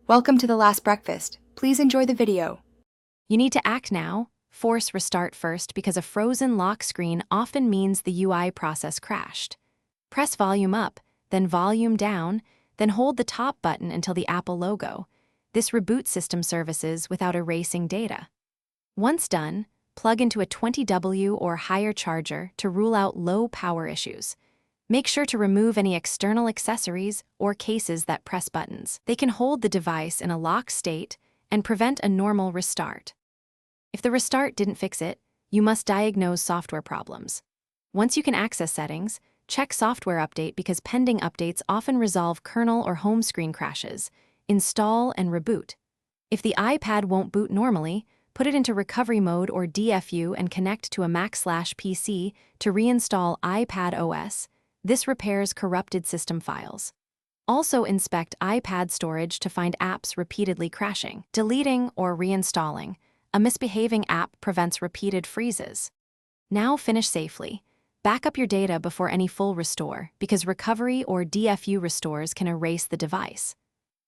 Welcome to The Last Breakfast. Please enjoy the video. You need to act now. Force restart first because a frozen lock screen often means the UI process crashed. Press volume up, then volume down, then hold the top button until the Apple logo. This reboots system services without erasing data. Once done, plug into a 20W or higher charger to rule out low power issues. Make sure to remove any external accessories or cases that press buttons. They can hold the device in a locked state and prevent a normal restart. If the restart didn't fix it, you must diagnose software problems. Once you can access settings, check software update because pending updates often resolve kernel or home screen crashes. Install and reboot. If the iPad won't boot normally, put it into recovery mode or DFU and connect to a Mac/PC to reinstall iPad OS. This repairs corrupted system files. Also inspect iPad storage to find apps repeatedly crashing. Deleting or reinstalling. A misbehaving app prevents repeated freezes. Now finish safely. Back up your data before any full restore because recovery or DFU restores can erase the device.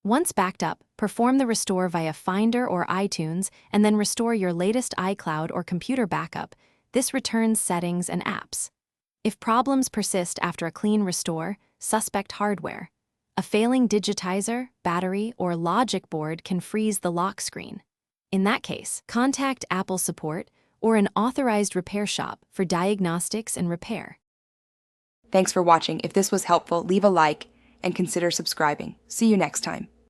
Once backed up, perform the restore via Finder or iTunes and then restore your latest iCloud or computer backup. This returns settings and apps. If problems persist after a clean restore, suspect hardware. A failing digitizer, battery, or logic board can freeze the lock screen. In that case, contact Apple support or an authorized repair shop for diagnostics and repair. Thanks for watching. If this was helpful, leave a like and consider subscribing. See you next time.